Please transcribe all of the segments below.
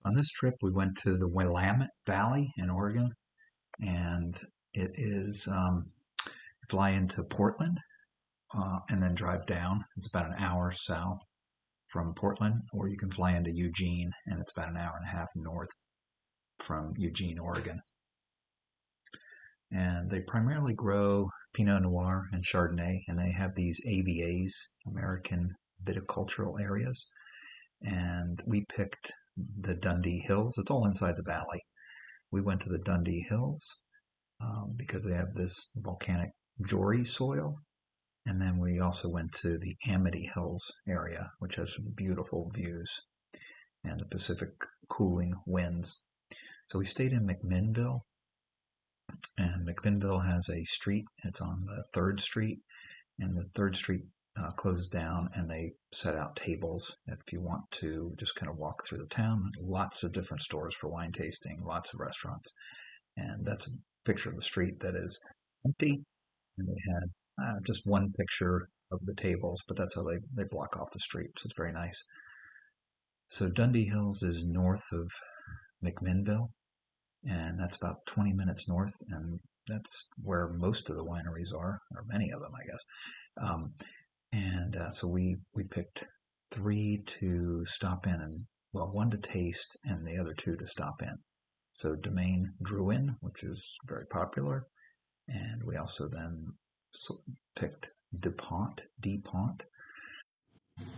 On this trip, we went to the Willamette Valley in Oregon, and it is fly into Portland and then drive down. It's about an hour south from Portland, or you can fly into Eugene, and it's about an hour and a half north from Eugene, Oregon. And they primarily grow Pinot Noir and Chardonnay, and they have these AVAs, American Viticultural Areas. And we picked the Dundee Hills. It's all inside the valley. We went to the Dundee Hills because they have this volcanic Jory soil. And then we also went to the Amity Hills area, which has some beautiful views and the Pacific cooling winds. So we stayed in McMinnville, and McMinnville has a street. It's on the 3rd Street, and the 3rd Street closes down, and they set out tables if you want to just kind of walk through the town. Lots of different stores for wine tasting, lots of restaurants. And that's a picture of the street that is empty. And they had just one picture of the tables, but that's how they block off the street. So it's very nice. So Dundee Hills is north of McMinnville, and that's about 20 minutes north, and that's where most of the wineries are, or many of them, I guess. So we picked 3 to stop in, and well, 1 to taste, and the other 2 to stop in. So Domaine Drouhin, which is very popular, and we also then picked Ponte,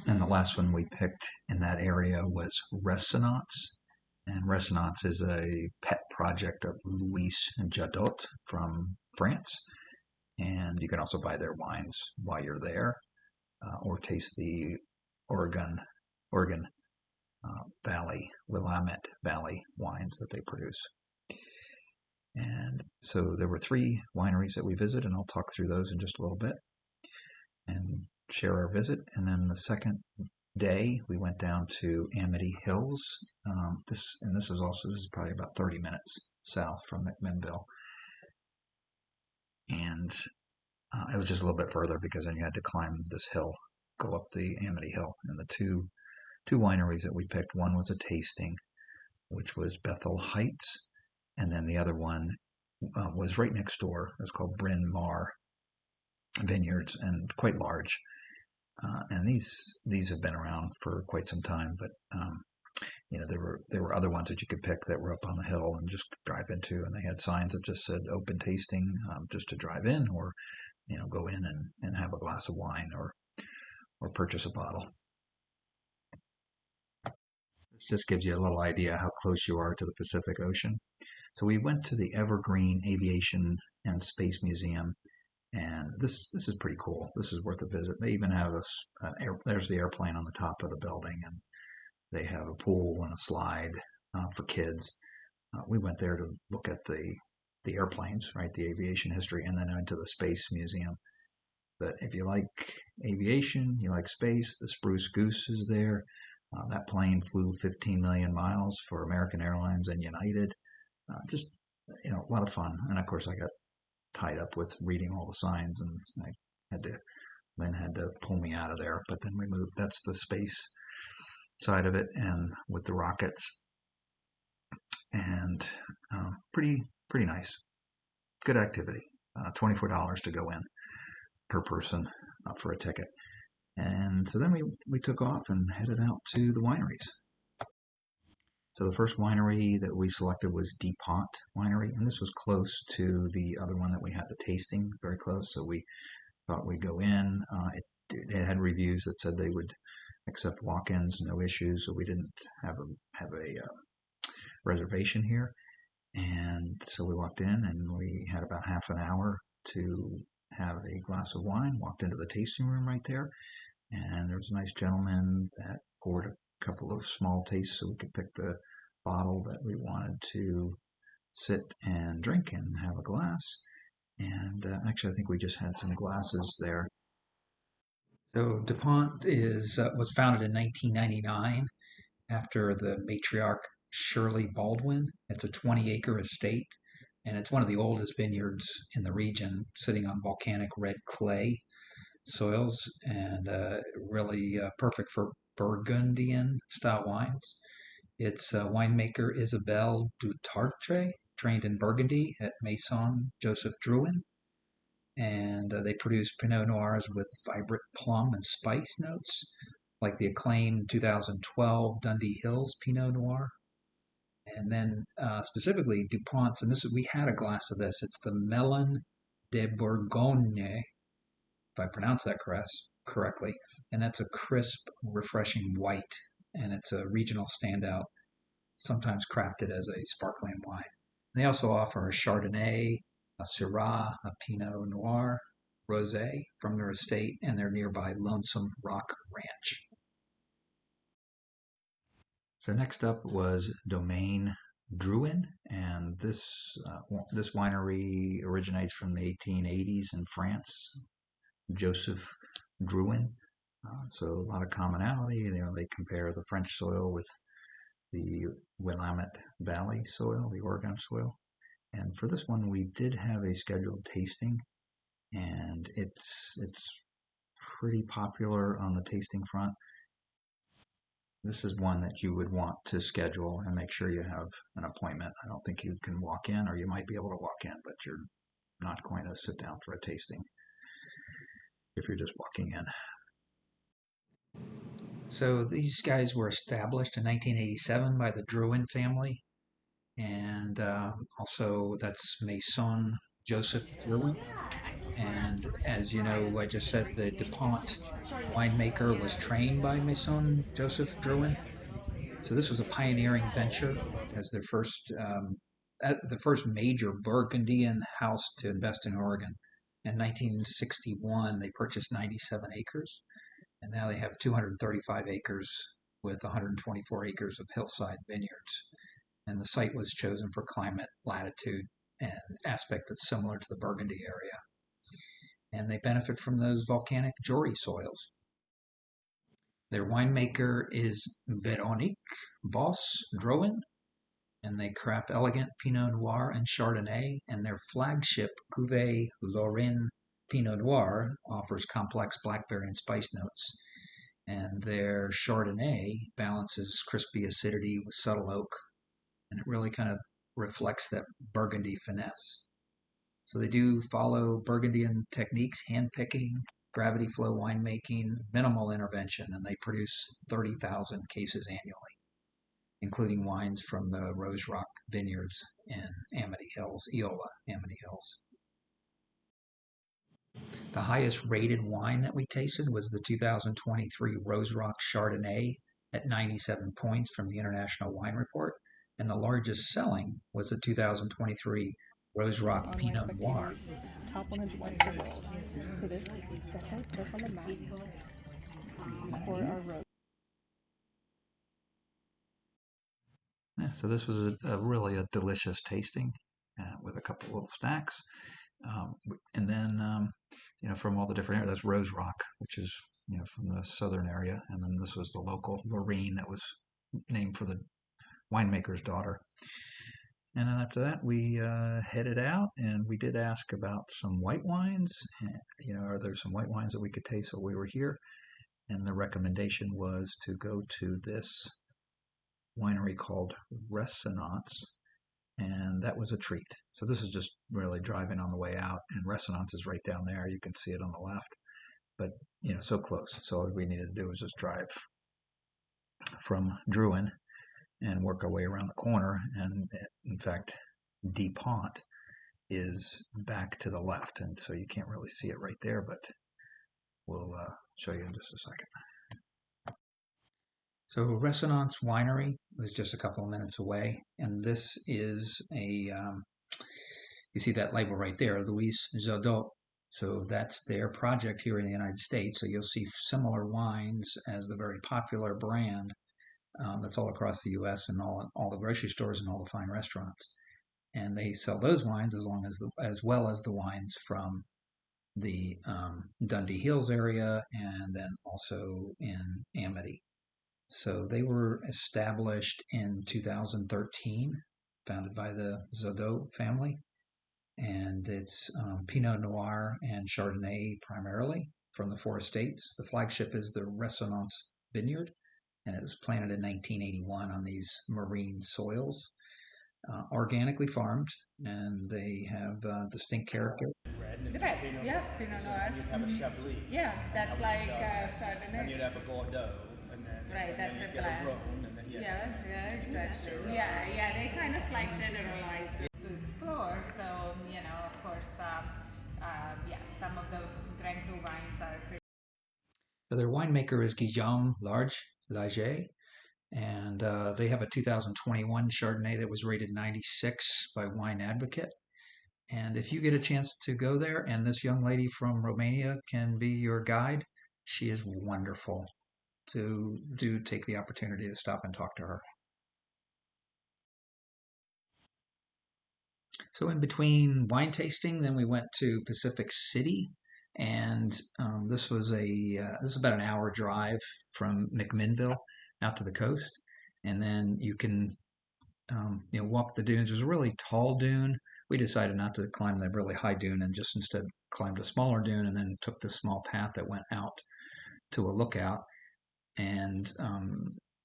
and the last one we picked in that area was Resonance. And Resonance is a pet project of Louis Jadot from France. And you can also buy their wines while you're there, or taste the Oregon Valley, Willamette Valley wines that they produce. And so there were 3 wineries that we visited, and I'll talk through those in just a little bit and share our visit. And then the second day, we went down to Amity Hills. This is probably about 30 minutes south from McMinnville, and it was just a little bit further because then you had to climb this hill, go up the Amity Hill. And the two wineries that we picked, one was a tasting, which was Bethel Heights, and then the other one was right next door. It was called Bryn Mawr Vineyards, and quite large. And these have been around for quite some time, but there were other ones that you could pick that were up on the hill and just drive into, and they had signs that just said open tasting, just to drive in, or go in and have a glass of wine, or purchase a bottle. This just gives you a little idea how close you are to the Pacific Ocean. So we went to the Evergreen Aviation and Space Museum, and this is pretty cool. This is worth a visit. They even have there's the airplane on the top of the building, and they have a pool and a slide for kids. We went there to look at the airplanes, right, the aviation history, and then into the Space Museum. But if you like aviation, you like space, the Spruce Goose is there. That plane flew 15 million miles for American Airlines and United. Just a lot of fun. And of course, I got tied up with reading all the signs, and I had to pull me out of there. But then we moved. That's the space side of it, and with the rockets, and pretty nice, good activity. $24 to go in per person for a ticket. And so then we took off and headed out to the wineries. So the first winery that we selected was Ponte Winery, and this was close to the other one that we had the tasting, very close. So we thought we'd go in. It had reviews that said they would accept walk-ins, no issues. So we didn't have a reservation here, and so we walked in, and we had about half an hour to have a glass of wine. Walked into the tasting room right there, and there was a nice gentleman that poured a couple of small tastes so we could pick the bottle that we wanted to sit and drink and have a glass. And actually, I think we just had some glasses there. So DuPont was founded in 1999 after the matriarch Shirley Baldwin. It's a 20-acre estate, and it's one of the oldest vineyards in the region, sitting on volcanic red clay soils, and really perfect for Burgundian style wines. Its winemaker Isabelle Dutartre trained in Burgundy at Maison Joseph Drouhin, and they produce Pinot Noirs with vibrant plum and spice notes, like the acclaimed 2012 Dundee Hills Pinot Noir. And then specifically DuPont's, and we had a glass of this. It's the Melon de Bourgogne, if I pronounce that correctly. And that's a crisp, refreshing white, and it's a regional standout, sometimes crafted as a sparkling wine. And they also offer a Chardonnay, a Syrah, a Pinot Noir, Rosé from their estate and their nearby Lonesome Rock Ranch. So next up was Domaine Drouhin, and this winery originates from the 1880s in France. Joseph Drouhin. So a lot of commonality. They compare the French soil with the Willamette Valley soil, the Oregon soil. And for this one, we did have a scheduled tasting, and it's pretty popular on the tasting front. This is one that you would want to schedule and make sure you have an appointment. I don't think you can walk in, or you might be able to walk in, but you're not going to sit down for a tasting if you're just walking in. So these guys were established in 1987 by the Drouhin family, and also that's Maison Joseph Drouhin. And as you know, I just said the DuPont winemaker was trained by Maison Joseph Drouhin. So this was a pioneering venture as the first major Burgundian house to invest in Oregon. In 1961, they purchased 97 acres, and now they have 235 acres with 124 acres of hillside vineyards. And the site was chosen for climate, latitude, and aspect that's similar to the Burgundy area. And they benefit from those volcanic Jory soils. Their winemaker is Veronique Boss Drouhin, and they craft elegant Pinot Noir and Chardonnay, and their flagship Cuvée Lorraine Pinot Noir offers complex blackberry and spice notes, and their Chardonnay balances crispy acidity with subtle oak, and it really kind of reflects that Burgundy finesse. So they do follow Burgundian techniques, hand picking, gravity flow winemaking, minimal intervention, and they produce 30,000 cases annually, including wines from the Rose Rock Vineyards in Amity Hills, Eola, Amity Hills. The highest rated wine that we tasted was the 2023 Rose Rock Chardonnay at 97 points from the International Wine Report, and the largest selling was the 2023 Rose Rock Pinot Noir. Top 100 wines in the world. So this definitely put us on the map for our road. Yeah, so this was really a delicious tasting with a couple little snacks. And then, from all the different areas, that's Rose Rock, which is, from the southern area. And then this was the local Lorraine that was named for the winemaker's daughter. And then after that, we headed out, and we did ask about some white wines. Are there some white wines that we could taste while we were here? And the recommendation was to go to this winery called Resonance, and that was a treat. So this is just really driving on the way out, and Resonance is right down there. You can see it on the left, but so close. So all we needed to do was just drive from Drouhin and work our way around the corner. And in fact, DuPont is back to the left, and so you can't really see it right there, but we'll show you in just a second. So Resonance Winery was just a couple of minutes away, and this is you see that label right there, Louis Jadot. So that's their project here in the United States. So you'll see similar wines as the very popular brand that's all across the U.S. and all the grocery stores and all the fine restaurants. And they sell those wines as well as the wines from the Dundee Hills area and then also in Amity. So they were established in 2013, founded by the Zodot family. And it's Pinot Noir and Chardonnay primarily from the four estates. The flagship is the Resonance Vineyard. and it was planted in 1981 on these marine soils, organically farmed, and they have distinct character. Red, and Red, yeah, Pinot Noir. and you'd have a Chablis. Yeah, that's That was like Chardonnay. And Chardonnay. you'd have a Bordeaux, and then Right, that's you'd a get blend. a Rhone, and then Yeah, exactly. Yeah, they kind of like generalize to explore. So, of course, some of the Domaine Drouhin wines are pretty. So their winemaker is Guillaume Lager, and they have a 2021 Chardonnay that was rated 96 by Wine Advocate. And if you get a chance to go there, and this young lady from Romania can be your guide, she is wonderful. Do take the opportunity to stop and talk to her. So in between wine tasting, then we went to Pacific City, and this is about an hour drive from McMinnville out to the coast, and then you can walk the dunes. There's a really tall dune. We decided not to climb the really high dune and just instead climbed a smaller dune, and then took the small path that went out to a lookout, and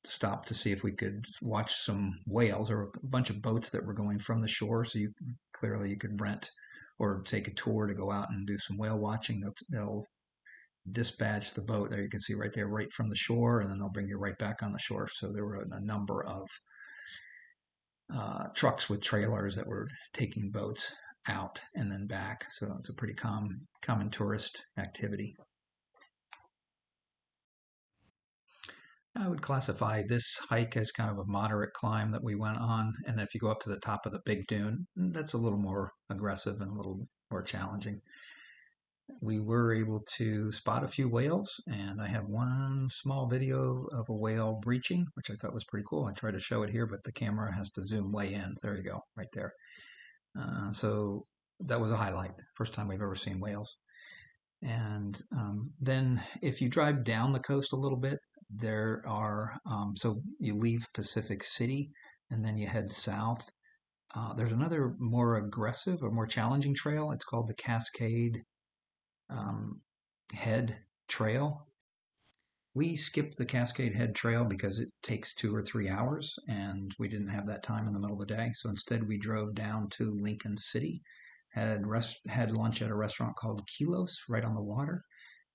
stopped to see if we could watch some whales. There were a bunch of boats that were going from the shore, so you could rent or take a tour to go out and do some whale watching. They'll dispatch the boat there. You can see right there, right from the shore, and then they'll bring you right back on the shore. So there were a number of trucks with trailers that were taking boats out and then back. So it's a pretty common tourist activity. I would classify this hike as kind of a moderate climb that we went on. And then if you go up to the top of the big dune, that's a little more aggressive and a little more challenging. We were able to spot a few whales, and I have one small video of a whale breaching, which I thought was pretty cool. I tried to show it here, but the camera has to zoom way in. There you go, right there. So that was a highlight. First time we've ever seen whales. And then if you drive down the coast a little bit, there are, so you leave Pacific City and then you head south. There's another more aggressive or more challenging trail. It's called the Cascade Head Trail. We skipped the Cascade Head Trail because it takes 2 or 3 hours, and we didn't have that time in the middle of the day. So instead, we drove down to Lincoln City, had lunch at a restaurant called Kilos right on the water,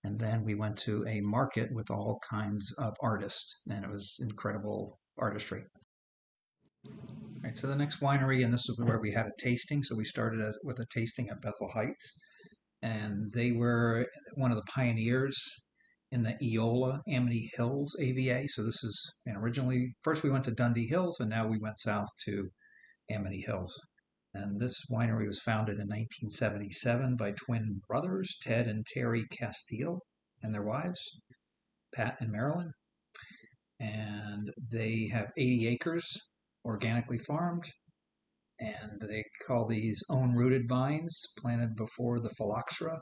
and then we went to a market with all kinds of artists, and it was incredible artistry. All right, so the next winery, and this is where we had a tasting. So we started with a tasting at Bethel Heights, and they were one of the pioneers in the Eola Amity Hills AVA. So this is originally, first we went to Dundee Hills, and now we went south to Amity Hills. And this winery was founded in 1977 by twin brothers, Ted and Terry Castile, and their wives, Pat and Marilyn. And they have 80 acres organically farmed, and they call these own-rooted vines planted before the phylloxera.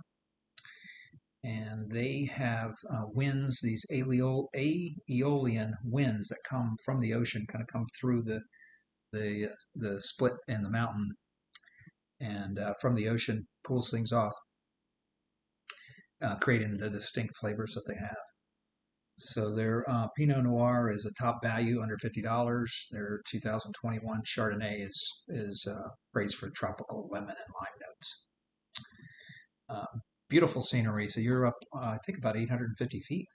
And they have winds, these aeolian winds that come from the ocean, kind of come through the split in the mountain, and from the ocean pulls things off, creating the distinct flavors that they have. So their Pinot Noir is a top value, under $50. Their 2021 Chardonnay is praised for tropical lemon and lime notes. Beautiful scenery. So you're up, I think, about 850 feet,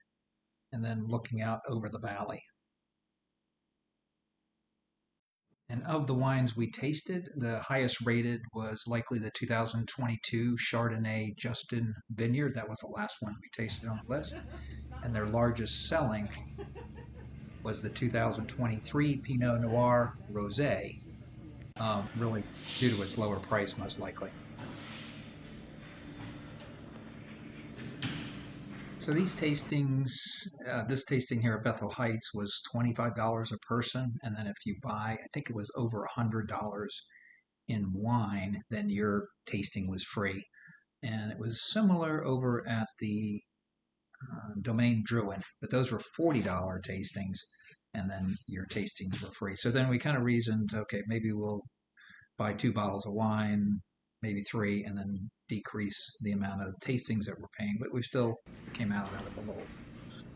and then looking out over the valley. And of the wines we tasted, the highest rated was likely the 2022 Chardonnay Justin Vineyard. That was the last one we tasted on the list. And their largest selling was the 2023 Pinot Noir Rosé, really due to its lower price, most likely. So these tastings, this tasting here at Bethel Heights was $25 a person, and then if you buy, I think it was over $100 in wine, then your tasting was free. And it was similar over at the Domaine Drouhin, but those were $40 tastings, and then your tastings were free. So then we kind of reasoned, okay, maybe we'll buy 2 bottles of wine, maybe 3, and then decrease the amount of tastings that we're paying, but we still came out of that with a little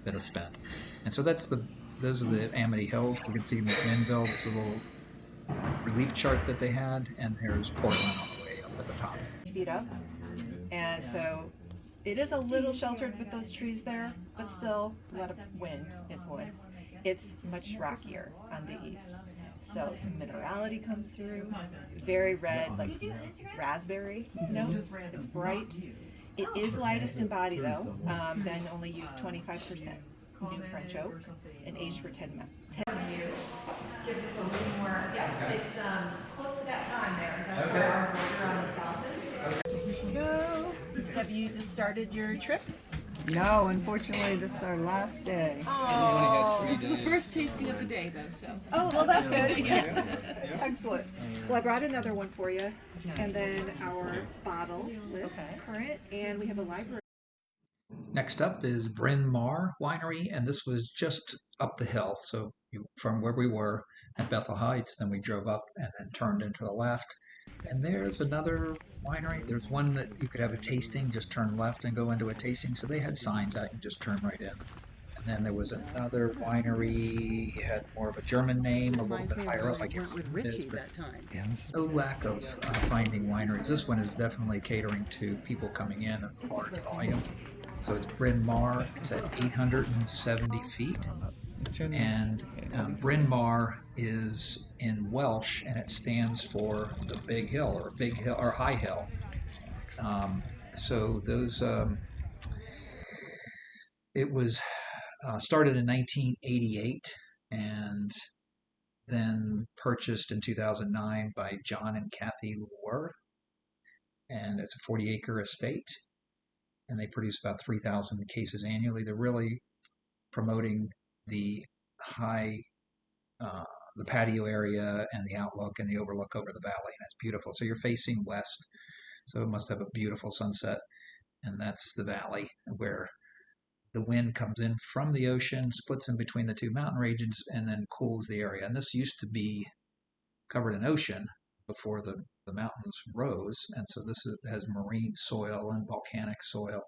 bit of spend. And so that's the those are the Amity Hills. You can see McMinnville. This is a little relief chart that they had, and there's Portland on the way up at the top. Feet up, and so it is a little sheltered with those trees there, but still a lot of wind influence. It's much rockier on the east, so some minerality comes through. Very red, like raspberry notes. It's bright. It is lightest in body though. Then only use 25% new French oak and aged for 10 years. Gives us a little more. Yeah, it's close to that line there. That's where our border on the south is. Go. Have you just started your trip? No, unfortunately, this is our last day. Oh, This is the first tasting of the day, though, so. oh well, that's good. Yes. Excellent. Well, I brought another one for you, and then our bottle list current, and we have a library. Next up is Bryn Mawr Winery, and this was just up the hill. So from where we were at Bethel Heights, then we drove up and then turned into the left. And there's another winery. There's one that you could have a tasting, just turn left and go into a tasting. So they had signs out, you just turn right in. And then there was another winery, had more of a German name, a little bit higher up. I can't Went with remember what it is, Richie but that time. yeah, there's no lack of finding wineries. This one is definitely catering to people coming in large volume. So it's Bryn Mawr. It's at 870 feet. And Bryn Mawr is in Welsh, and it stands for the big hill, or big hill, or high hill. So those, it was started in 1988, and then purchased in 2009 by John and Kathy Lohr, and it's a 40-acre estate, and they produce about 3,000 cases annually. They're really promoting the high, the patio area and the outlook and the overlook over the valley, and it's beautiful. So you're facing west, so it must have a beautiful sunset, and that's the valley where the wind comes in from the ocean, splits in between the two mountain ranges, and then cools the area. And this used to be covered in ocean before the mountains rose, and so has marine soil and volcanic soil.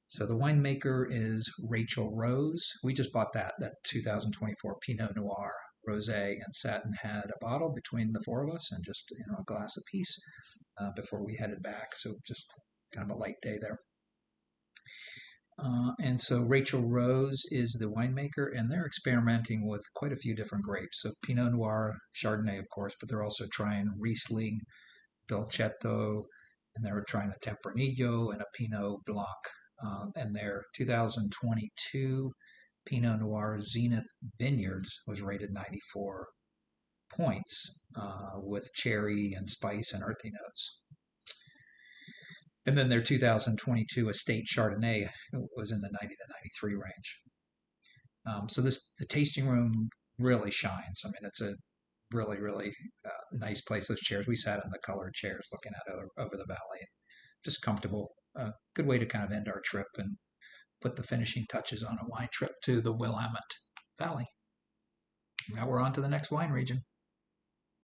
So the winemaker is Rachel Rose. We just bought that 2024 Pinot Noir Rosé, and sat and had a bottle between the four of us, and just a glass apiece before we headed back. So just kind of a light day there. And so Rachel Rose is the winemaker, and they're experimenting with quite a few different grapes. So Pinot Noir, Chardonnay, of course, but they're also trying Riesling, Dolcetto, and they're trying a Tempranillo and a Pinot Blanc. And their 2022 Pinot Noir Zenith Vineyards was rated 94 points with cherry and spice and earthy notes. And then their 2022 Estate Chardonnay was in the 90 to 93 range. So the tasting room really shines. I mean, it's a really, really nice place. Those chairs, we sat in the colored chairs looking out over the valley. Just comfortable. Good way to kind of end our trip and put the finishing touches on a wine trip to the Willamette Valley. Now we're on to the next wine region.